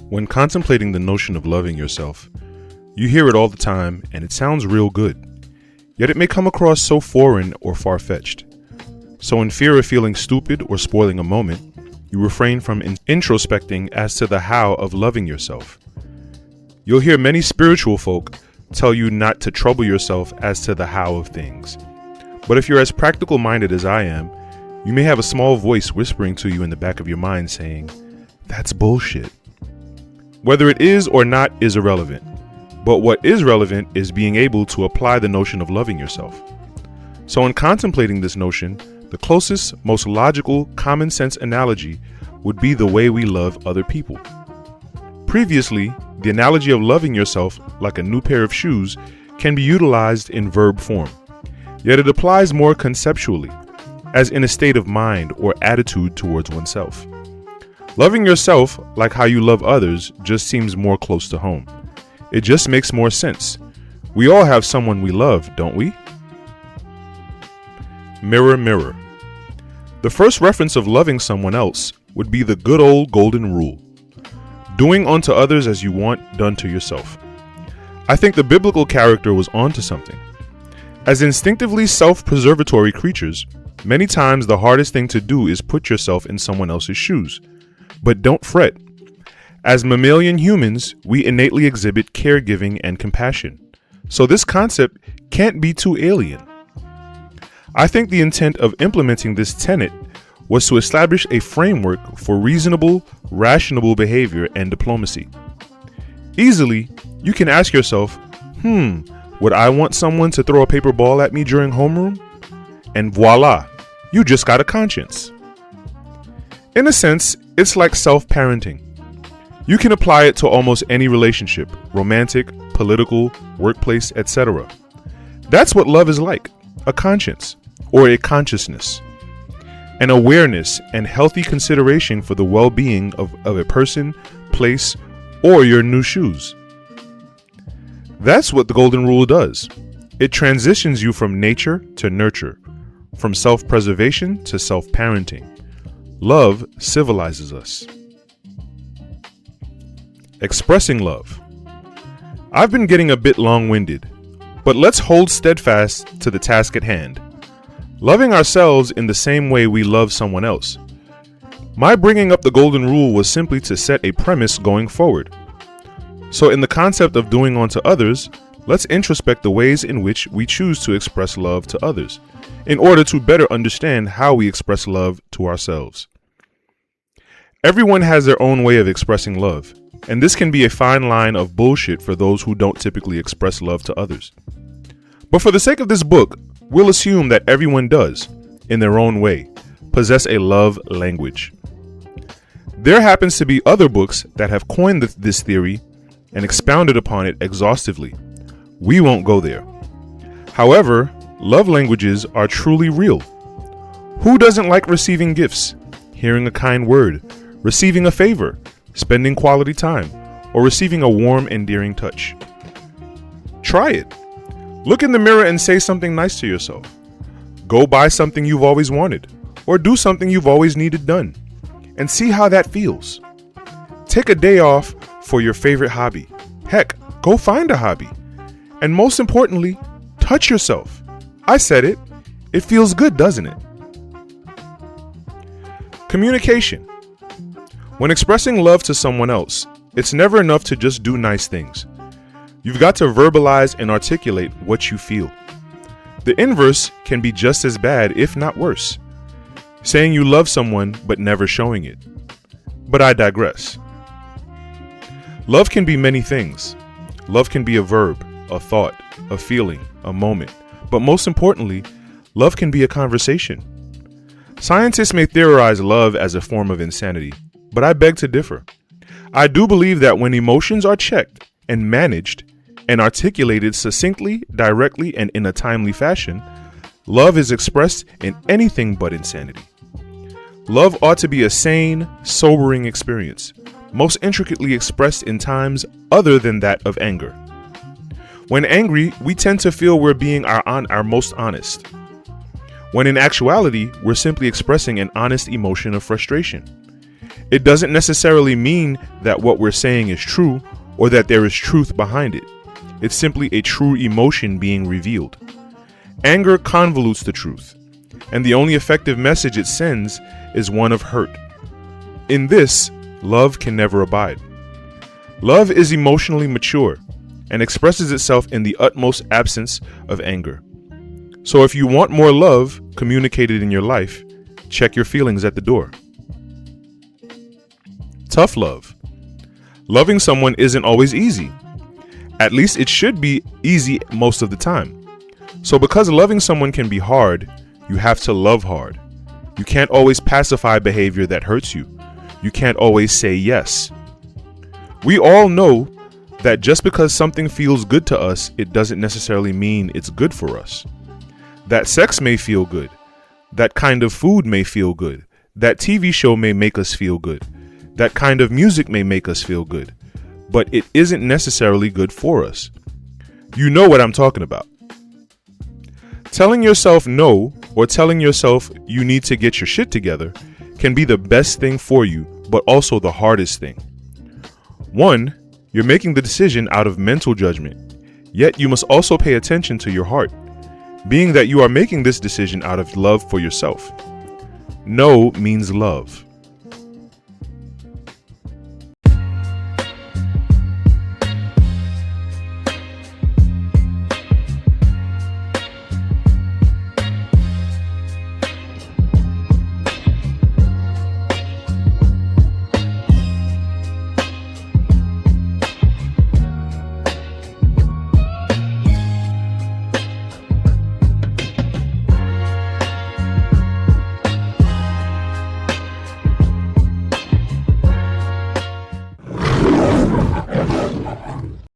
When contemplating the notion of loving yourself, you hear it all the time and it sounds real good, yet it may come across so foreign or far-fetched. So in fear of feeling stupid or spoiling a moment, you refrain from introspecting as to the how of loving yourself. You'll hear many spiritual folk tell you not to trouble yourself as to the how of things. But if you're as practical minded as I am, you may have a small voice whispering to you in the back of your mind saying, "That's bullshit." Whether it is or not is irrelevant, but what is relevant is being able to apply the notion of loving yourself. So in contemplating this notion, the closest, most logical, common sense analogy would be the way we love other people. Previously, the analogy of loving yourself like a new pair of shoes can be utilized in verb form, yet it applies more conceptually, as in a state of mind or attitude towards oneself. Loving yourself like how you love others just seems more close to home. It just makes more sense. We all have someone we love, don't we? Mirror, mirror. The first reference of loving someone else would be the good old golden rule: doing unto others as you want done to yourself. I think the biblical character was onto something. As instinctively self-preservatory creatures, many times the hardest thing to do is put yourself in someone else's shoes. But don't fret. As mammalian humans, we innately exhibit caregiving and compassion. So this concept can't be too alien. I think the intent of implementing this tenet was to establish a framework for reasonable, rational behavior and diplomacy. Easily, you can ask yourself, would I want someone to throw a paper ball at me during homeroom? And voila, you just got a conscience. In a sense, it's like self-parenting. You can apply it to almost any relationship, romantic, political, workplace, etc. That's what love is like, a conscience, or a consciousness. An awareness and healthy consideration for the well-being of a person, place, or your new shoes. That's what the Golden Rule does. It transitions you from nature to nurture, from self-preservation to self-parenting. Love civilizes us. Expressing love. I've been getting a bit long-winded, but let's hold steadfast to the task at hand. Loving ourselves in the same way we love someone else. My bringing up the Golden Rule was simply to set a premise going forward. So in the concept of doing unto others, let's introspect the ways in which we choose to express love to others, in order to better understand how we express love to ourselves. Everyone has their own way of expressing love, and this can be a fine line of bullshit for those who don't typically express love to others. But for the sake of this book, we'll assume that everyone does, in their own way, possess a love language. There happens to be other books that have coined this theory and expounded upon it exhaustively. We won't go there. However, love languages are truly real. Who doesn't like receiving gifts, hearing a kind word, receiving a favor, spending quality time, or receiving a warm, endearing touch? Try it. Look in the mirror and say something nice to yourself. Go buy something you've always wanted, or do something you've always needed done, and see how that feels. Take a day off for your favorite hobby. Heck, go find a hobby. And most importantly, touch yourself. I said it. It feels good, doesn't it? Communication. When expressing love to someone else, it's never enough to just do nice things. You've got to verbalize and articulate what you feel. The inverse can be just as bad, if not worse. Saying you love someone but never showing it. But I digress. Love can be many things. Love can be a verb, a thought, a feeling, a moment. But most importantly, love can be a conversation. Scientists may theorize love as a form of insanity, but I beg to differ. I do believe that when emotions are checked and managed and articulated succinctly, directly, and in a timely fashion, love is expressed in anything but insanity. Love ought to be a sane, sobering experience, most intricately expressed in times other than that of anger. When angry, we tend to feel we're being our most honest, when in actuality, we're simply expressing an honest emotion of frustration. It doesn't necessarily mean that what we're saying is true or that there is truth behind it. It's simply a true emotion being revealed. Anger convolutes the truth, and the only effective message it sends is one of hurt. In this, love can never abide. Love is emotionally mature and expresses itself in the utmost absence of anger. So if you want more love communicated in your life, check your feelings at the door. Tough love. Loving someone isn't always easy. At least it should be easy most of the time. So because loving someone can be hard, you have to love hard. You can't always pacify behavior that hurts you. You can't always say yes. We all know that just because something feels good to us, it doesn't necessarily mean it's good for us. That sex may feel good. That kind of food may feel good. That TV show may make us feel good. That kind of music may make us feel good. But it isn't necessarily good for us. You know what I'm talking about. Telling yourself no, or telling yourself you need to get your shit together, can be the best thing for you, but also the hardest thing. One, you're making the decision out of mental judgment, yet you must also pay attention to your heart, being that you are making this decision out of love for yourself. No means love.